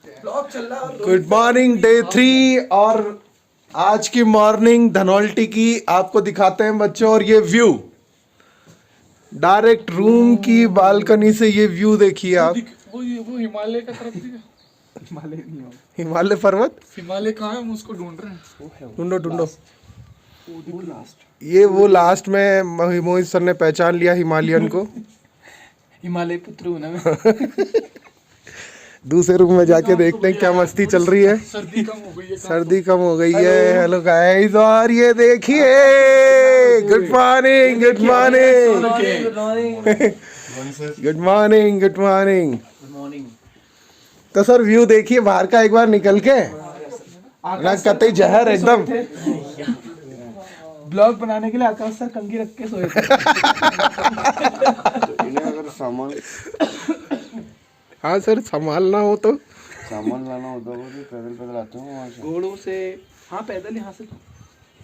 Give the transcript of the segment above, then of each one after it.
Good morning day 3 और आज की मॉर्निंग धनौल्टी की आपको दिखाते हैं बच्चों। और ये व्यू डायरेक्ट रूम की बालकनी से, ये व्यू देखिए आप। वो हिमालय का तरफ दिखा। हिमालय नहीं हो, हिमालय पर्वत। हिमालय कहाँ है? हम उसको ढूंढ रहे हैं। ढूंढो ढूंढो। ये वो लास्ट में मोहित सर ने पहचान लिया हिमालयन को। हिमालय पुत्र हूँ ना मैं। दूसरे रूम में जाके देखते हैं क्या मस्ती चल रही है। सर्दी कम हो गई है। सर्दी कम हो गई है। हेलो गाइस, और ये देखिए, good morning good morning good morning good morning. तो सर व्यू देखिए बाहर का एक बार निकल के, ना कतई जहर एकदम। ब्लॉग बनाने के लिए आकाश सर कंघी रख के सोए थे। अगर सामान हाँ सर, संभालना हो तो सामान लाना होता है तो पैदल पैदल आते हो वहाँ से। घोड़ों से, हाँ पैदल यहाँ से।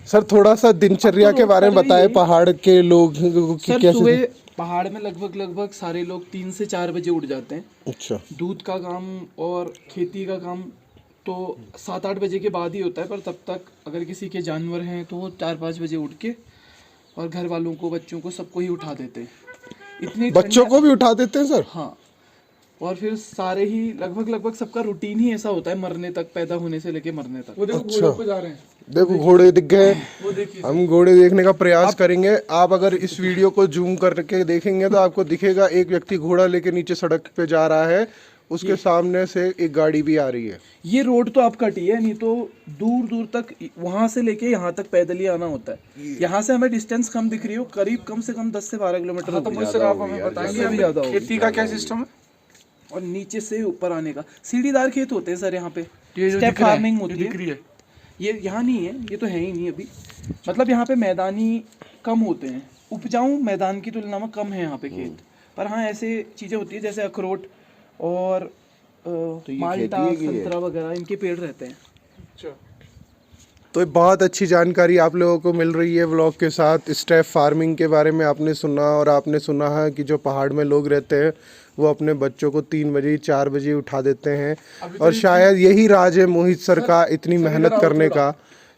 सर थोड़ा सा दिनचर्या के बारे में बताएं, पहाड़ के लोग की सर कैसे। सुबह पहाड़ में लगभग सारे लोग 3 से 4 बजे उठ जाते हैं। अच्छा। दूध का काम और खेती का काम तो 7-8 बजे के बाद ही होता है, पर तब तक अगर किसी के जानवर हैं तो वो 4-5 बजे उठ के और घर वालों को, बच्चों को, सबको ही उठा देते हैं। इतनी बच्चों को भी उठा देते हैं सर? हाँ, और फिर सारे ही लगभग सबका रूटीन ही ऐसा होता है, मरने तक, पैदा होने से लेके मरने तक। वो देखो अच्छा। घोड़ों पे जा रहे हैं। देखो घोड़े दिख गए। वो देखिए, हम घोड़े देखने का प्रयास करेंगे। आप अगर इस वीडियो को जूम करके देखेंगे तो आपको दिखेगा एक व्यक्ति घोड़ा लेके नीचे सड़क पे जा रहा है, उसके सामने से एक गाड़ी भी आ रही है। ये रोड तो आप कटी है, नहीं तो दूर दूर तक वहां से लेके यहाँ तक पैदल ही आना होता है। यहाँ से हमें डिस्टेंस कम दिख रही हो, करीब कम से कम 10 से 12 किलोमीटर। हाँ, तो मुझसे आप हमें बताएंगे अभी ज़्यादा खेती का क्या सिस्टम है। और नीचे से ऊपर आने का सीढ़ीदार खेत होते हैं सर यहाँ पे। स्टेप फार्मिंग होती है। ये यहाँ नहीं है, ये तो है ही नहीं अभी। मतलब यहाँ पे मैदानी कम होते हैं, उपजाऊ मैदान की तुलना में कम है यहाँ पे खेत। पर हाँ, ऐसे चीज़ें होती है जैसे अखरोट और माल्टा, संतरा वगैरह, इनके पेड़ रहते हैं। अच्छा। तो बहुत अच्छी जानकारी आप लोगों को मिल रही है व्लॉग के साथ। स्टेप फार्मिंग के बारे में आपने सुना, और आपने सुना है कि जो पहाड़ में लोग रहते हैं वो अपने बच्चों को 3 बजे 4 बजे उठा देते हैं। और शायद यही राज है मोहित सर का इतनी मेहनत करने का,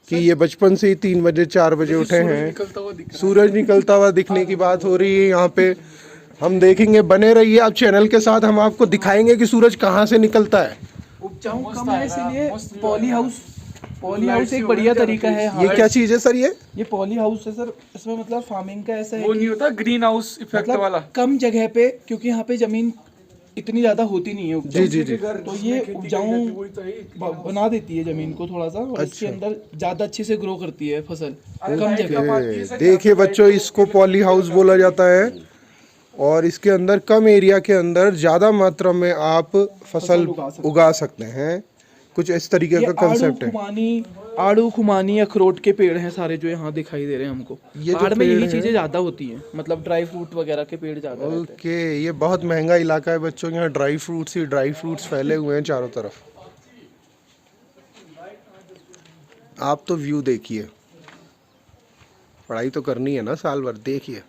कि ये बचपन से ही 3 बजे 4 बजे उठे हैं। सूरज निकलता हुआ दिखने की बात हो रही है यहाँ पे। हम देखेंगे, बने रहिए आप चैनल के साथ। हम आपको दिखाएंगे कि सूरज कहाँ से निकलता है। उपजाऊ कम है, इसलिए पॉली हाउस एक बढ़िया तरीका है। ये क्या चीज है सर? ये पॉली हाउस है सर। इसमें मतलब फार्मिंग का ऐसा है, वो नहीं होता ग्रीन हाउस इफेक्ट मतलब वाला। कम जगह पे, क्योंकि यहाँ पे जमीन इतनी ज्यादा होती नहीं है उपजाऊ। जी। तो ये उपजाऊ बना देती है जमीन को थोड़ा सा, और इसके अंदर ज्यादा अच्छे से ग्रो करती है फसल कम जगह। देखिए बच्चों, इसको पॉली हाउस बोला जाता है, और इसके अंदर कम एरिया के अंदर ज्यादा मात्रा में आप फसल उगा सकते हैं। कुछ इस तरीके का कंसेप्ट है। आड़ू, खुमानी, अखरोट के पेड़ हैं सारे जो यहाँ दिखाई दे रहे हैं हमको। ये पहाड़ में यही चीजें ज्यादा होती हैं, मतलब ड्राई फ्रूट वगैरह के पेड़ ज्यादा रहते हैं। ओके, ये बहुत महंगा इलाका है बच्चों। यहाँ ड्राई फ्रूट्स फैले हुए हैं चारों तरफ। आप तो व्यू देखिए, पढ़ाई तो करनी है ना साल भर। देखिए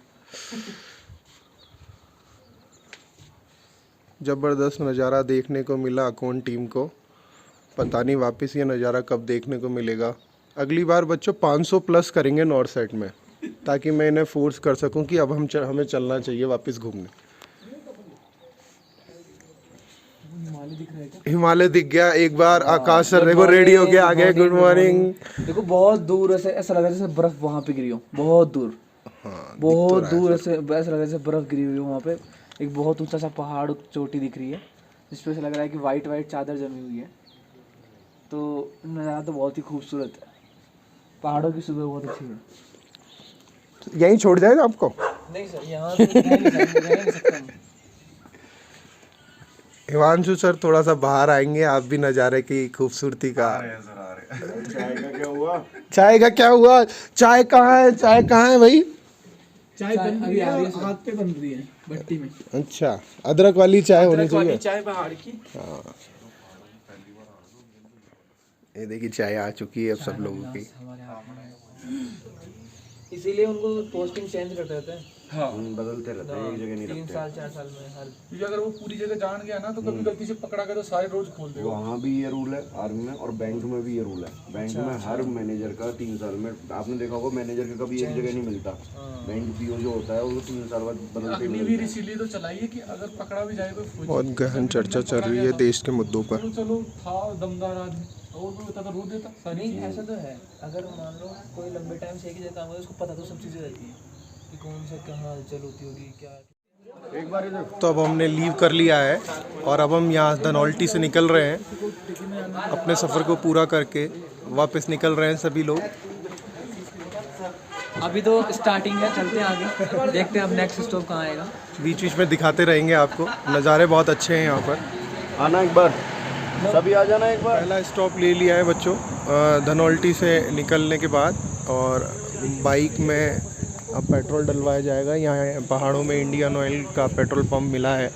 जबरदस्त नज़ारा देखने को मिला अकोन टीम को। पता नहीं वापस ये नज़ारा कब देखने को मिलेगा। अगली बार बच्चों 500 प्लस करेंगे नॉर्थ साइड में, ताकि मैं इन्हें फोर्स कर सकूं कि अब हमें चलना चाहिए वापस घूमने। हिमालय दिख गया एक बार। आकाश सर देखो रेडी हो के आ गए। Good morning. देखो बहुत दूर ऐसा लग रहा है जैसे बर्फ वहाँ पे गिरी हो, बहुत दूर। हाँ, बहुत दूर ऐसा लग रहा है जैसे बर्फ गिरी हुई हो वहाँ पे। एक बहुत ऊंचा सा पहाड़ चोटी दिख रही है, जिसपे से लग रहा है कि वाइट चादर जमी हुई है। तो नज़ारा तो बहुत ही खूबसूरत है। पहाड़ों की सुबह बहुत अच्छी है। यहीं छोड़ जाए आपको? नहीं सर, यहाँ तो रह नहीं सकता। हिमांशु सर थोड़ा सा बाहर आएंगे, आप भी नज़ारे की खूबसूरती का। चाय का क्या हुआ? चाय का क्या हुआ? चाय कहाँ है? चाय कहाँ है भाई? चाय बन रही है, हाथ पे बन रही है भट्टी में। अच्छा, अदरक वाली चाय होनी चाहिए। चाय पहाड़ की। हाँ, ये देखिए चाय आ चुकी है अब सब लोगों की। इसीलिए उनको पोस्टिंग चेंज करते रहते हैं। हाँ, बदलते रहते हैं, एक जगह नहीं 3 रखते। साल 4 साल में हर। क्योंकि अगर वो पूरी जगह जान गया ना तो कभी गलती से पकड़ा गया तो सारे रोज खोल देगा। वहाँ भी ये रूल है आर्मी में, और बैंक में भी ये रूल है। बैंक में हर मैनेजर का 3 साल में, आपने देखा होगा मैनेजर का कभी एक जगह नहीं मिलता। बैंक पीओ जो होता है वो 3 साल बाद बदलते अग्निवीर इसीलिए तो चलाइए कि अगर पकड़ा भी जाए कोई फौजी, बहुत गहन चर्चा चल रही है देश के मुद्दों पर। चलो था दमदार आदमी और भी होता तो रो देता सारी नहीं चीजें। ऐसा तो है, अगर मान लो कोई लंबे टाइम से एक ही जगह काम करे उसको पता तो सब चीज़ें रहती है कि कौन सा कहाँ हलचल होती होगी क्या। एक बार इधर तो अब हमने लीव कर लिया है और अब हम यहाँ धनौल्टी से निकल रहे हैं। अपने सफ़र को पूरा करके वापस निकल रहे हैं सभी लोग। अभी तो स्टार्टिंग है, चलते हैं आगे, देखते हैं अब नेक्स्ट स्टॉप कहाँ आएगा। बीच बीच में दिखाते रहेंगे आपको, नज़ारे बहुत अच्छे हैं यहाँ पर। आना एक बार, सभी आ जाना एक बार। पहला स्टॉप ले लिया है बच्चों धनौल्टी से निकलने के बाद, और बाइक में अब पेट्रोल डलवाया जाएगा। यहाँ पहाड़ों में इंडियन ऑयल का पेट्रोल पंप मिला है,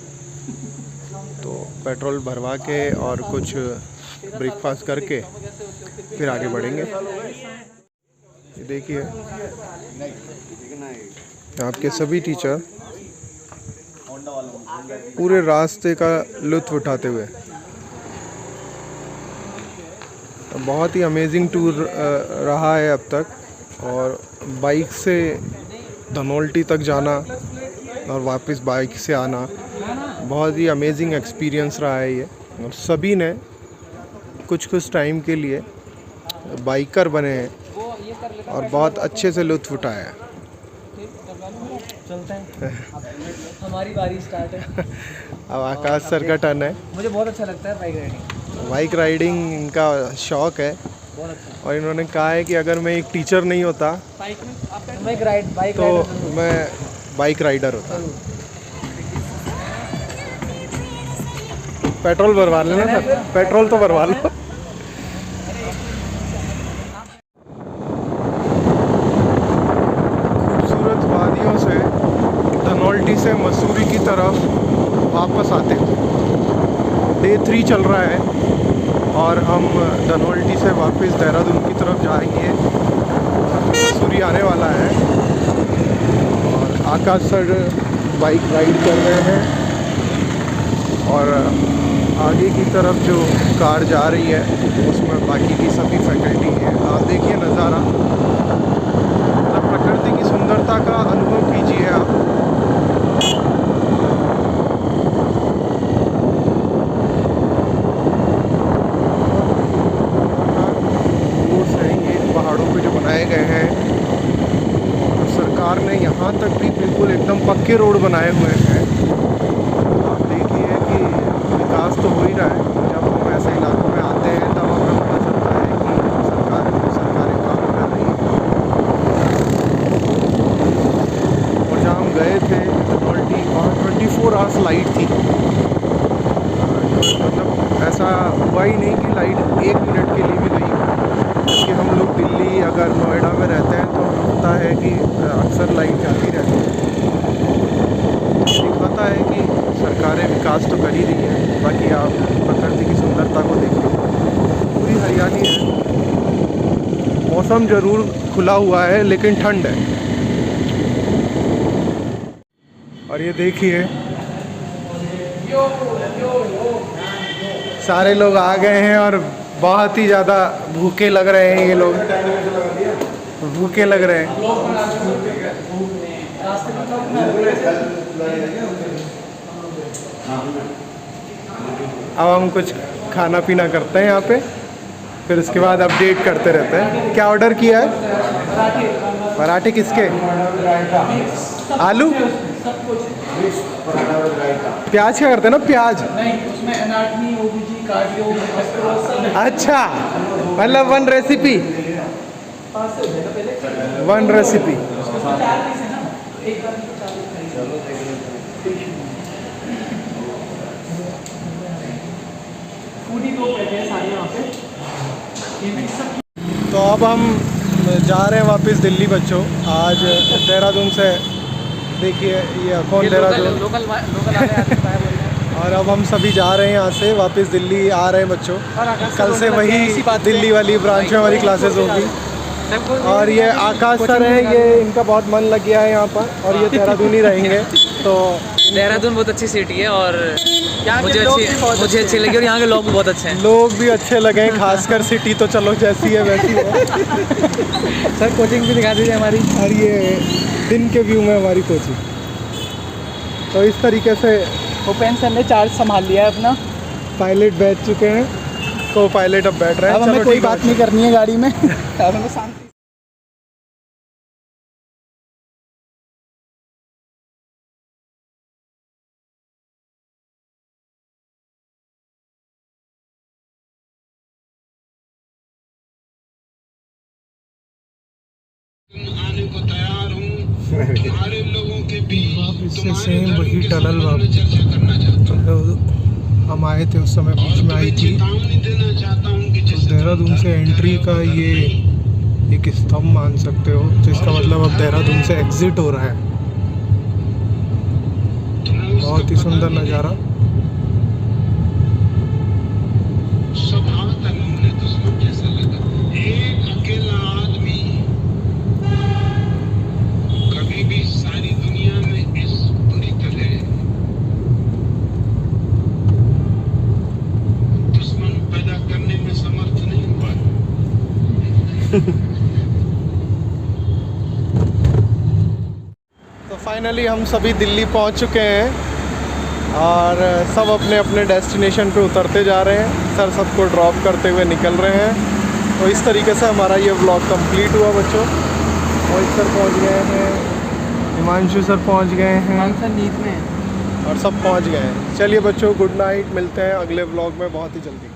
तो पेट्रोल भरवा के और कुछ ब्रेकफास्ट करके फिर आगे बढ़ेंगे। ये देखिए आपके सभी टीचर पूरे रास्ते का लुत्फ़ उठाते हुए। बहुत ही अमेजिंग टूर रहा है अब तक, और बाइक से धनौल्टी तक जाना और वापस बाइक से आना बहुत ही अमेजिंग एक्सपीरियंस रहा है ये। और सभी ने कुछ टाइम के लिए बाइकर बने हैं और बहुत अच्छे से लुत्फ़ उठाया है। चलते हैं हमारी बारी स्टार्ट है। अब आकाश सर का टर्न है। मुझे बहुत अच्छा लगता है बाइक राइडिंग, बाइक राइडिंग इनका शौक़ है, बहुत अच्छा। और इन्होंने कहा है कि अगर मैं एक टीचर नहीं होता बाइक में मैं एक बाइक तो मैं बाइक राइडर होता। पेट्रोल भरवा लेना सर, पेट्रोल तो भरवा लो। खूबसूरत वादियों से धनौल्टी से मसूरी की तरफ वापस आते हैं। डे 3 चल रहा है और हम धनौल्टी से वापस देहरादून की तरफ जाएंगे। मसूरी आने वाला है और आकाश सर बाइक राइड कर रहे हैं, और आगे की तरफ जो कार जा रही है उसमें बाकी की सभी फैकल्टी हैं। आप देखिए नज़ारा, मतलब प्रकृति की सुंदरता का अनुभव कीजिए आप। बनाए गए हैं, और सरकार ने यहाँ तक भी बिल्कुल एकदम पक्के रोड बनाए हुए हैं। आप देखिए कि विकास तो हो ही रहा है। जब हम ऐसे इलाकों में आते हैं तब हमें पता चलता है कि सरकारें काम कर रही हैं। और जहाँ हम गए थे धनौल्टी, वहाँ 24 आवर्स लाइट थी। मतलब ऐसा हुआ ही नहीं कि लाइट 1 मिनट के लिए भी गई। कि हम लोग दिल्ली अगर नोएडा में रहते हैं तो होता है कि अक्सर लाइट जाती रहती है। पता है कि सरकारें विकास तो कर ही रही है। बाकी आप प्रकृति की सुंदरता को देखिए, पूरी हरियाली है। मौसम ज़रूर खुला हुआ है लेकिन ठंड है। और ये देखिए सारे लोग आ गए हैं और बहुत ही ज़्यादा भूखे लग रहे हैं। ये लोग भूखे लग रहे हैं। अब हम कुछ खाना पीना करते हैं यहाँ पे, फिर उसके बाद अपडेट करते रहते हैं। क्या ऑर्डर किया है? पराठे किसके? आलू प्याज क्या करते हैं ना, प्याज नहीं, उसमें एनाटमी, ओबीजी, कार्डियो, अच्छा, मतलब वन रेसिपी। तो अब हम जा रहे हैं वापस दिल्ली बच्चों। आज देहरादून से देखिए ये कौन देहरादून लोकल और अब हम सभी जा रहे हैं यहाँ से वापस दिल्ली आ रहे हैं बच्चों। कल से वही दिल्ली वाली ब्रांच में हमारी क्लासेस होगी। और ये आकाश सर है, ये इनका बहुत मन लग गया है यहाँ पर और ये देहरादून ही रहेंगे। तो देहरादून बहुत अच्छी सिटी है और मुझे अच्छी लगी और यहाँ के लोग भी बहुत अच्छे हैं। लोग भी अच्छे लगे हैं, खासकर सिटी तो चलो जैसी है वैसी है। सर कोचिंग भी दिखा दीजिए हमारी। और ये दिन के व्यू में हमारी कोचिंग। तो इस तरीके से भूपेन सर ने चार्ज संभाल लिया है अपना। पायलट बैठ चुके हैं, को पायलट अब बैठ रहे हैं। अब हमें चलो कोई ठीक है। बात नहीं करनी है गाड़ी में। अब हमें शांति। आने को तैयार हूँ सारे लोगों के बीच। वापस से सेम वही टनल वापस चर्चा करना चाहता हूँ। हम आए थे उस समय बीच में आई थी। चेतावनी देना चाहता हूँ कि तो देहरादून से एंट्री का ये एक स्तंभ मान सकते हो, जिसका मतलब अब देहरादून से एग्जिट हो रहा है। बहुत ही सुंदर नज़ारा। स्वभाव तक दुश्मन जैसा लगा। एक अकेला आदमी कभी भी सारी दुनिया में इस बुरी तरह दुश्मन पैदा करने में समर्थ नहीं हुआ। तो फाइनली हम सभी दिल्ली पहुंच चुके हैं और सब अपने अपने डेस्टिनेशन पे उतरते जा रहे हैं। सर सबको ड्रॉप करते हुए निकल रहे हैं। तो इस तरीके से हमारा ये व्लॉग कंप्लीट हुआ बच्चों। मोहित सर पहुंच गए हैं, हिमांशु सर पहुंच गए हैं सर नींद में और सब पहुंच गए हैं। चलिए बच्चों, गुड नाइट, मिलते हैं अगले व्लॉग में बहुत ही जल्दी।